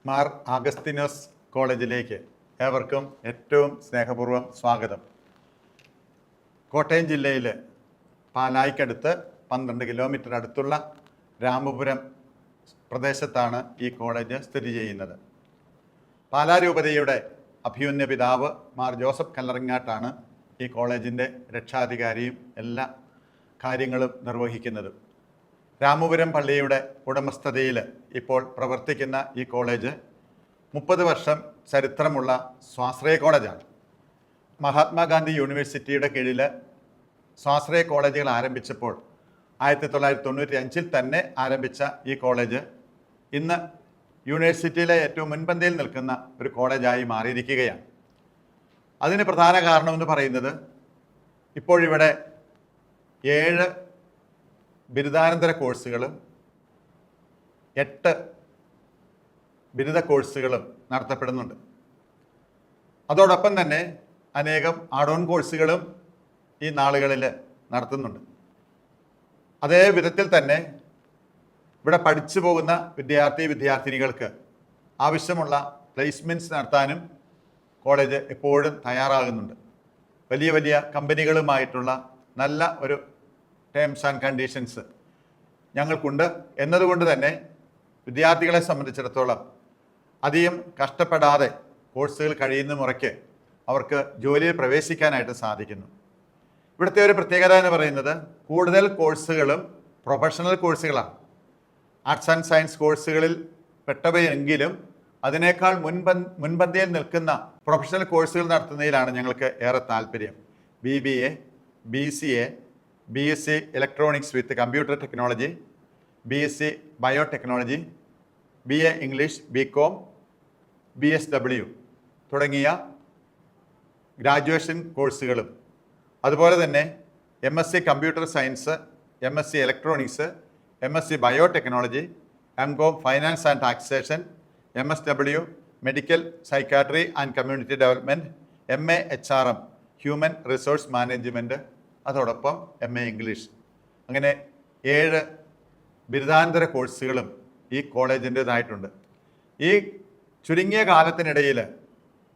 മാർ ആഗസ്തീനോസ് കോളേജിലേക്ക് ഏവർക്കും ഏറ്റവും സ്നേഹപൂർവ്വം സ്വാഗതം. കോട്ടയം ജില്ലയിൽ പാലായ്ക്കടുത്ത് 12 കിലോമീറ്റർ അടുത്തുള്ള രാമപുരം പ്രദേശത്താണ് ഈ കോളേജ് സ്ഥിതി ചെയ്യുന്നത്. പാലാ രൂപതയുടെ അഭിമന്യ പിതാവ് മാർ ജോസഫ് കല്ലറിങ്ങാട്ടാണ് ഈ കോളേജിൻ്റെ രക്ഷാധികാരിയും എല്ലാ കാര്യങ്ങളും നിർവഹിക്കുന്നത്. രാമപുരം പള്ളിയുടെ ഉടമസ്ഥതയിൽ ഇപ്പോൾ പ്രവർത്തിക്കുന്ന ഈ കോളേജ് 30 വർഷം ചരിത്രമുള്ള സ്വാശ്രയ കോളേജാണ്. മഹാത്മാഗാന്ധി യൂണിവേഴ്സിറ്റിയുടെ കീഴിൽ സ്വാശ്രയ കോളേജുകൾ ആരംഭിച്ചപ്പോൾ 1995 തന്നെ ആരംഭിച്ച ഈ കോളേജ് ഇന്ന് യൂണിവേഴ്സിറ്റിയിലെ ഏറ്റവും മുൻപന്തിയിൽ നിൽക്കുന്ന ഒരു കോളേജായി മാറിയിരിക്കുകയാണ്. അതിന് പ്രധാന കാരണമെന്ന് പറയുന്നത് ഇപ്പോഴിവിടെ 7 ബിരുദാനന്തര കോഴ്സുകളും 8 ബിരുദ കോഴ്സുകളും നടത്തപ്പെടുന്നുണ്ട്. അതോടൊപ്പം തന്നെ അനേകം ആഡ് ഓൺ കോഴ്സുകളും ഈ നാളുകളിൽ നടത്തുന്നുണ്ട്. അതേ വിധത്തിൽ തന്നെ ഇവിടെ പഠിച്ചു പോകുന്ന വിദ്യാർത്ഥിനികൾക്ക് ആവശ്യമുള്ള പ്ലേസ്മെൻറ്റ്സ് നടത്താനും കോളേജ് എപ്പോഴും തയ്യാറാകുന്നുണ്ട്. വലിയ വലിയ കമ്പനികളുമായിട്ടുള്ള നല്ല ഒരു ടേംസ് ആൻഡ് കണ്ടീഷൻസ് ഞങ്ങൾക്കുണ്ട് എന്നതുകൊണ്ട് തന്നെ വിദ്യാർത്ഥികളെ സംബന്ധിച്ചിടത്തോളം അധികം കഷ്ടപ്പെടാതെ കോഴ്സുകൾ കഴിയുന്ന മുറയ്ക്ക് അവർക്ക് ജോലിയിൽ പ്രവേശിക്കാനായിട്ട് സാധിക്കുന്നു. ഇവിടുത്തെ ഒരു പ്രത്യേകത എന്ന് പറയുന്നത് കൂടുതൽ കോഴ്സുകളും പ്രൊഫഷണൽ കോഴ്സുകളാണ്. ആർട്സ് ആൻഡ് സയൻസ് കോഴ്സുകളിൽ പെട്ടവയെങ്കിലും അതിനേക്കാൾ മുൻപന്തിയിൽ നിൽക്കുന്ന പ്രൊഫഷണൽ കോഴ്സുകൾ നടത്തുന്നതിലാണ് ഞങ്ങൾക്ക് ഏറെ താല്പര്യം. BBA, BCA, BSc electronics with computer technology, BSc biotechnology, BA English, BCom, BSW തുടങ്ങിയ ഗ്രാജുവേഷൻ കോഴ്സുകളും അതുപോലെ തന്നെ MSc computer science, MSc electronics, MSc biotechnology, MCom finance and taxation, MSW medical psychiatry and community development, MA HRM human resource management, അതോടൊപ്പം MA English. അങ്ങനെ 7 ബിരുദാനന്തര കോഴ്സുകളും ഈ കോളേജിൻ്റേതായിട്ടുണ്ട്. ഈ ചുരുങ്ങിയ കാലത്തിനിടയിൽ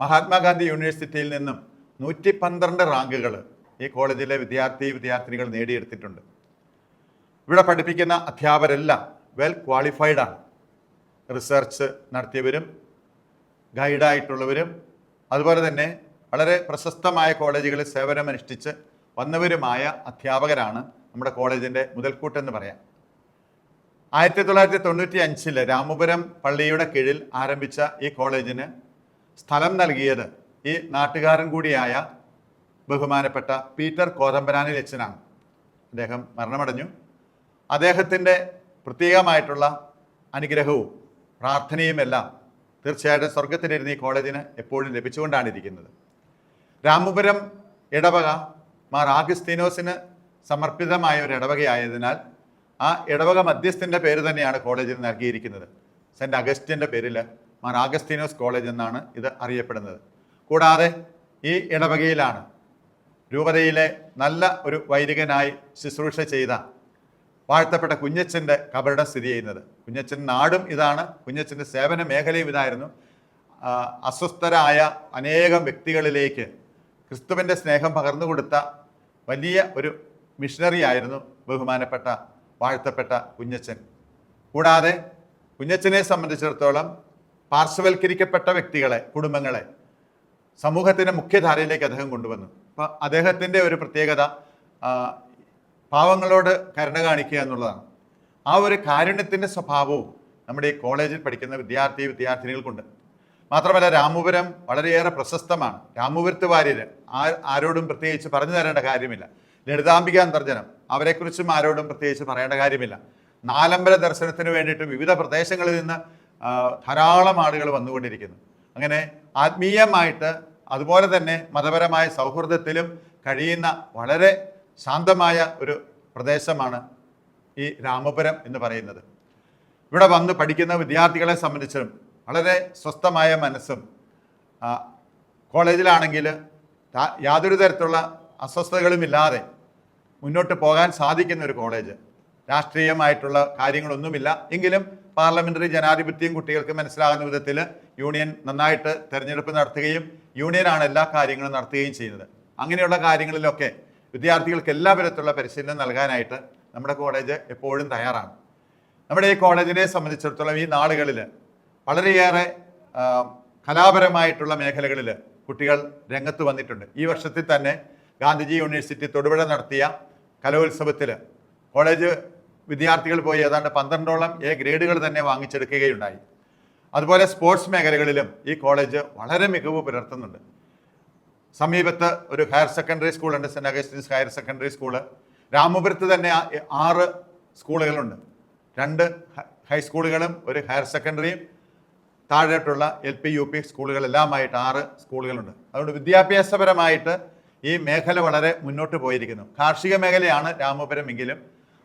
മഹാത്മാഗാന്ധി യൂണിവേഴ്സിറ്റിയിൽ നിന്നും 112 റാങ്കുകൾ ഈ കോളേജിലെ വിദ്യാർത്ഥിനികൾ നേടിയെടുത്തിട്ടുണ്ട്. ഇവിടെ പഠിപ്പിക്കുന്ന അധ്യാപകരെല്ലാം വെൽ ക്വാളിഫൈഡാണ്. റിസർച്ച് നടത്തിയവരും ഗൈഡായിട്ടുള്ളവരും അതുപോലെ തന്നെ വളരെ പ്രശസ്തമായ കോളേജുകളിൽ സേവനമനുഷ്ഠിച്ച് വന്നവരുമായ അധ്യാപകരാണ് നമ്മുടെ കോളേജിൻ്റെ മുതൽക്കൂട്ടെന്ന് പറയാം. 1995 രാമപുരം പള്ളിയുടെ കീഴിൽ ആരംഭിച്ച ഈ കോളേജിന് സ്ഥലം നൽകിയത് ഈ നാട്ടുകാരൻ കൂടിയായ ബഹുമാനപ്പെട്ട പീറ്റർ കോതമ്പനാനിൽ അച്ഛനാണ്. അദ്ദേഹം മരണമടഞ്ഞു. അദ്ദേഹത്തിൻ്റെ പ്രത്യേകമായിട്ടുള്ള അനുഗ്രഹവും പ്രാർത്ഥനയുമെല്ലാം തീർച്ചയായിട്ടും സ്വർഗത്തിലിരുന്ന് ഈ കോളേജിന് എപ്പോഴും ലഭിച്ചുകൊണ്ടാണ് ഇരിക്കുന്നത്. രാമപുരം ഇടവക മാർ ആഗസ്തീനോസിന് സമർപ്പിതമായ ഒരു ഇടവകയായതിനാൽ ആ ഇടവക മധ്യസ്ഥൻ്റെ പേര് തന്നെയാണ് കോളേജിന് നൽകിയിരിക്കുന്നത്. സെൻറ്റ് അഗസ്റ്റിൻ്റെ പേരിൽ മാർ ആഗസ്തീനോസ് കോളേജ് എന്നാണ് ഇത് അറിയപ്പെടുന്നത്. കൂടാതെ ഈ ഇടവകയിലാണ് രൂപതയിലെ നല്ല ഒരു വൈദികനായി ശുശ്രൂഷ ചെയ്ത വാഴ്ത്തപ്പെട്ട കുഞ്ഞച്ചൻ്റെ കബറിടം സ്ഥിതി ചെയ്യുന്നത്. കുഞ്ഞച്ചൻ നാടും ഇതാണ്, കുഞ്ഞച്ചൻ്റെ സേവന മേഖലയും ഇതായിരുന്നു. അസ്വസ്ഥരായ അനേകം വ്യക്തികളിലേക്ക് ക്രിസ്തുവിൻ്റെ സ്നേഹം പകർന്നു കൊടുത്ത വലിയ ഒരു മിഷണറി ആയിരുന്നു ബഹുമാനപ്പെട്ട വാഴ്ത്തപ്പെട്ട കുഞ്ഞച്ചൻ. കൂടാതെ കുഞ്ഞച്ചനെ സംബന്ധിച്ചിടത്തോളം പാർശ്വവൽക്കരിക്കപ്പെട്ട വ്യക്തികളെ, കുടുംബങ്ങളെ സമൂഹത്തിൻ്റെ മുഖ്യധാരയിലേക്ക് അദ്ദേഹം കൊണ്ടുവന്നു. അപ്പം അദ്ദേഹത്തിൻ്റെ ഒരു പ്രത്യേകത പാവങ്ങളോട് കരുണ കാണിക്കുക എന്നുള്ളതാണ്. ആ ഒരു കാരുണ്യത്തിൻ്റെ സ്വഭാവവും നമ്മുടെ ഈ കോളേജിൽ പഠിക്കുന്ന വിദ്യാർത്ഥിനികൾക്കുണ്ട്. മാത്രമല്ല രാമപുരം വളരെയേറെ പ്രശസ്തമാണ്. രാമപുരത്ത് വാര്യർ ആരോടും പ്രത്യേകിച്ച് പറഞ്ഞു തരേണ്ട കാര്യമില്ല. ലളിതാംബിക അന്തർജനം അവരെക്കുറിച്ചും ആരോടും പ്രത്യേകിച്ച് പറയേണ്ട കാര്യമില്ല. നാലമ്പല ദർശനത്തിന് വേണ്ടിയിട്ട് വിവിധ പ്രദേശങ്ങളിൽ നിന്ന് ധാരാളം ആളുകൾ വന്നുകൊണ്ടിരിക്കുന്നു. അങ്ങനെ ആത്മീയമായിട്ട് അതുപോലെ തന്നെ മതപരമായ സൗഹൃദത്തിലും കഴിയുന്ന വളരെ ശാന്തമായ ഒരു പ്രദേശമാണ് ഈ രാമപുരം എന്ന് പറയുന്നത്. ഇവിടെ വന്ന് പഠിക്കുന്ന വിദ്യാർത്ഥികളെ സംബന്ധിച്ചും വളരെ സ്വസ്ഥമായ മനസ്സും, കോളേജിലാണെങ്കിൽ യാതൊരു തരത്തിലുള്ള അസ്വസ്ഥതകളുമില്ലാതെ മുന്നോട്ട് പോകാൻ സാധിക്കുന്ന ഒരു കോളേജ്. രാഷ്ട്രീയമായിട്ടുള്ള കാര്യങ്ങളൊന്നുമില്ല, എങ്കിലും പാർലമെന്ററി ജനാധിപത്യം കുട്ടികൾക്ക് മനസ്സിലാകുന്ന വിധത്തിൽ യൂണിയൻ നന്നായിട്ട് തെരഞ്ഞെടുപ്പ് നടത്തുകയും യൂണിയനാണ് എല്ലാ കാര്യങ്ങളും നടത്തുകയും ചെയ്യുന്നത്. അങ്ങനെയുള്ള കാര്യങ്ങളിലൊക്കെ വിദ്യാർത്ഥികൾക്ക് എല്ലാ വിധത്തിലുള്ള പരിശീലനം നൽകാനായിട്ട് നമ്മുടെ കോളേജ് എപ്പോഴും തയ്യാറാണ്. നമ്മുടെ ഈ കോളേജിനെ സംബന്ധിച്ചിടത്തോളം ഈ നാളുകളിൽ വളരെയേറെ കലാപരമായിട്ടുള്ള മേഖലകളിൽ കുട്ടികൾ രംഗത്ത് വന്നിട്ടുണ്ട്. ഈ വർഷത്തിൽ തന്നെ ഗാന്ധിജി യൂണിവേഴ്സിറ്റി തൊടുപുഴ നടത്തിയ കലോത്സവത്തിൽ കോളേജ് വിദ്യാർത്ഥികൾ പോയി ഏതാണ്ട് 12ഓളം എ ഗ്രേഡുകൾ തന്നെ വാങ്ങിച്ചെടുക്കുകയുണ്ടായി. അതുപോലെ സ്പോർട്സ് മേഖലകളിലും ഈ കോളേജ് വളരെ മികവ് പുലർത്തുന്നുണ്ട്. സമീപത്ത് ഒരു ഹയർ സെക്കൻഡറി സ്കൂളുണ്ട്, Saint Augustine's higher secondary school. രാമപുരത്ത് തന്നെ 6 സ്കൂളുകളുണ്ട്, 2 ഹൈസ്കൂളുകളും ഒരു ഹയർ സെക്കൻഡറിയും താഴോട്ടുള്ള LP UP സ്കൂളുകളെല്ലാമായിട്ട് 6 സ്കൂളുകളുണ്ട്. അതുകൊണ്ട് വിദ്യാഭ്യാസപരമായിട്ട് ഈ മേഖല വളരെ മുന്നോട്ട് പോയിരിക്കുന്നു. കാർഷിക മേഖലയാണ് രാമപുരം എങ്കിലും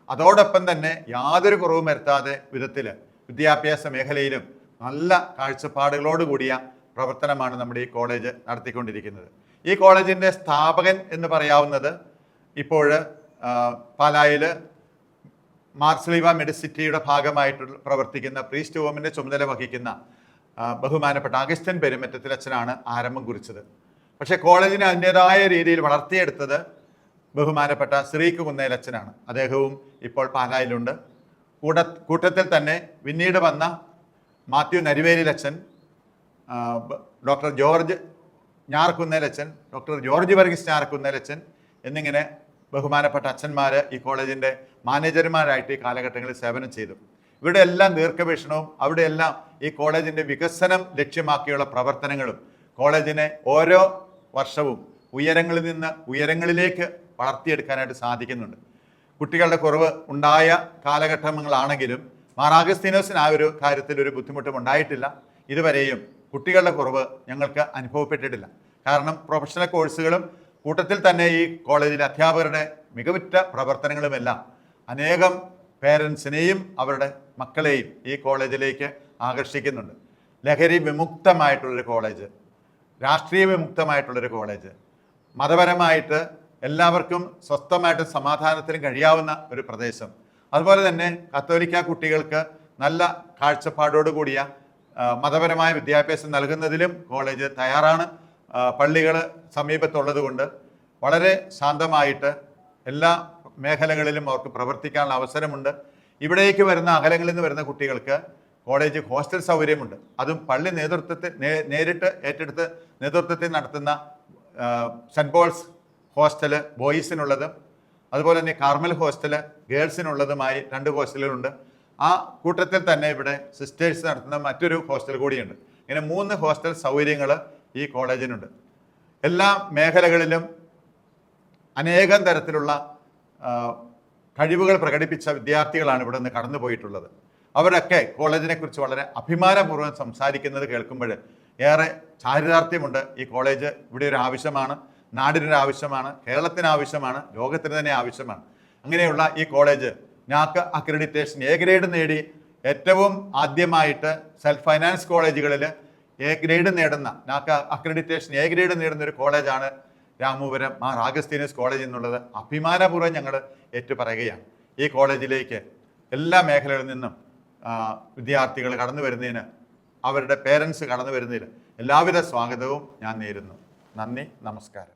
അതോടൊപ്പം തന്നെ യാതൊരു കുറവും വരുത്താതെ വിധത്തിൽ വിദ്യാഭ്യാസ മേഖലയിലും നല്ല കാഴ്ചപ്പാടുകളോടുകൂടിയ പ്രവർത്തനമാണ് നമ്മുടെ ഈ കോളേജ് നടത്തിക്കൊണ്ടിരിക്കുന്നത്. ഈ കോളേജിൻ്റെ സ്ഥാപകൻ എന്ന് പറയാവുന്നത് ഇപ്പോൾ പാലായിൽ മാർസ്ലീവ മെഡിസിറ്റിയുടെ ഭാഗമായിട്ട് പ്രവർത്തിക്കുന്ന പ്രീസ്റ്റ് ഹോമിൻ്റെ ചുമതല വഹിക്കുന്ന ബഹുമാനപ്പെട്ട അഗസ്റ്റ്യൻ പെരുമറ്റത്തിൽ അച്ഛനാണ് ആരംഭം കുറിച്ചത്. പക്ഷേ കോളേജിനെ അതിൻ്റെതായ രീതിയിൽ വളർത്തിയെടുത്തത് ബഹുമാനപ്പെട്ട ശ്രീക്ക് കുന്നേലച്ഛനാണ്. അദ്ദേഹവും ഇപ്പോൾ പാലായിലുണ്ട്. കൂട്ടത്തിൽ തന്നെ പിന്നീട് വന്ന മാത്യു നരിവേലിലച്ഛൻ, ഡോക്ടർ ജോർജ് ഞാർക്കുന്നേലച്ഛൻ, ഡോക്ടർ ജോർജ് വർഗീസ് ഞാർക്കുന്നേലച്ഛൻ എന്നിങ്ങനെ ബഹുമാനപ്പെട്ട അച്ഛന്മാർ ഈ കോളേജിൻ്റെ മാനേജർമാരായിട്ട് ഈ കാലഘട്ടങ്ങളിൽ സേവനം ചെയ്തു. ഇവിടെ എല്ലാം ദീർഘവീക്ഷണവും അവിടെയെല്ലാം ഈ കോളേജിൻ്റെ വികസനം ലക്ഷ്യമാക്കിയുള്ള പ്രവർത്തനങ്ങളും കോളേജിനെ ഓരോ വർഷവും ഉയരങ്ങളിൽ നിന്ന് ഉയരങ്ങളിലേക്ക് വളർത്തിയെടുക്കാനായിട്ട് സാധിക്കുന്നുണ്ട്. കുട്ടികളുടെ കുറവ് ഉണ്ടായ കാലഘട്ടങ്ങളാണെങ്കിലും മാർ അഗസ്തീനോസിന് ആ ഒരു കാര്യത്തിൽ ഒരു ബുദ്ധിമുട്ടും ഉണ്ടായിട്ടില്ല. ഇതുവരെയും കുട്ടികളുടെ കുറവ് ഞങ്ങൾക്ക് അനുഭവപ്പെട്ടിട്ടില്ല. കാരണം പ്രൊഫഷണൽ കോഴ്സുകളും കൂട്ടത്തിൽ തന്നെ ഈ കോളേജിലെ അധ്യാപകരുടെ മികവുറ്റ പ്രവർത്തനങ്ങളുമെല്ലാം അനേകം പേരൻസിനെയും അവരുടെ മക്കളെയും ഈ കോളേജിലേക്ക് ആകർഷിക്കുന്നുണ്ട്. ലഹരി വിമുക്തമായിട്ടുള്ളൊരു കോളേജ്, രാഷ്ട്രീയ വിമുക്തമായിട്ടുള്ളൊരു കോളേജ്, മതപരമായിട്ട് എല്ലാവർക്കും സ്വസ്ഥമായിട്ട് സമാധാനത്തിനും കഴിയാവുന്ന ഒരു പ്രദേശം. അതുപോലെ തന്നെ കത്തോലിക്ക കുട്ടികൾക്ക് നല്ല കാഴ്ചപ്പാടോടുകൂടിയ മതപരമായ വിദ്യാഭ്യാസം നൽകുന്നതിലും കോളേജ് തയ്യാറാണ്. പള്ളികൾ സമീപത്തുള്ളത് കൊണ്ട് വളരെ ശാന്തമായിട്ട് എല്ലാ മേഖലകളിലും അവർക്ക് പ്രവർത്തിക്കാനുള്ള അവസരമുണ്ട്. ഇവിടേക്ക് വരുന്ന അകലങ്ങളിൽ നിന്ന് വരുന്ന കുട്ടികൾക്ക് കോളേജ് ഹോസ്റ്റൽ സൗകര്യമുണ്ട്. അതും പള്ളി നേരിട്ട് ഏറ്റെടുത്ത് നേതൃത്വത്തിൽ നടത്തുന്ന സെൻറ്റ് പോൾസ് ഹോസ്റ്റല് ബോയ്സിനുള്ളതും അതുപോലെ തന്നെ കാർമൽ ഹോസ്റ്റല് ഗേൾസിനുള്ളതുമായി 2 ഹോസ്റ്റലുകളുണ്ട്. ആ കൂട്ടത്തിൽ തന്നെ ഇവിടെ സിസ്റ്റേഴ്സ് നടത്തുന്ന മറ്റൊരു ഹോസ്റ്റൽ കൂടിയുണ്ട്. ഇങ്ങനെ 3 ഹോസ്റ്റൽ സൗകര്യങ്ങൾ ഈ കോളേജിനുണ്ട്. എല്ലാ മേഖലകളിലും അനേകം തരത്തിലുള്ള കഴിവുകൾ പ്രകടിപ്പിച്ച വിദ്യാർത്ഥികളാണ് ഇവിടെ നിന്ന് കടന്നു പോയിട്ടുള്ളത്. അവരൊക്കെ കോളേജിനെ കുറിച്ച് വളരെ അഭിമാനപൂർവ്വം സംസാരിക്കുന്നത് കേൾക്കുമ്പോൾ ഏറെ ചാരിതാർത്ഥ്യമുണ്ട്. ഈ കോളേജ് ഇവിടെ ഒരു ആവശ്യമാണ്, നാടിനൊരു ആവശ്യമാണ്, കേരളത്തിന് ആവശ്യമാണ്, ലോകത്തിന് തന്നെ ആവശ്യമാണ്. അങ്ങനെയുള്ള ഈ college NAAC accreditation A grade നേടി ഏറ്റവും ആദ്യമായിട്ട് സെൽഫ് ഫൈനാൻസ് കോളേജുകളിൽ A ഗ്രേഡ് നേടുന്ന നാക് അക്രഡിറ്റേഷൻ A ഗ്രേഡ് നേടുന്ന ഒരു കോളേജാണ് രാമപുരം മാർ അഗസ്തീനോസ് കോളേജ് എന്നുള്ളത് അഭിമാനപൂർവ്വം ഞങ്ങൾ ഏറ്റുപറയുകയാണ്. ഈ കോളേജിലേക്ക് എല്ലാ മേഖലകളിൽ നിന്നും വിദ്യാർത്ഥികൾ കടന്നു വരുന്നതിന്, അവരുടെ പേരൻസ് കടന്നു വരുന്നതിന് എല്ലാവിധ സ്വാഗതവും ഞാൻ നേരുന്നു. നന്ദി, നമസ്കാരം.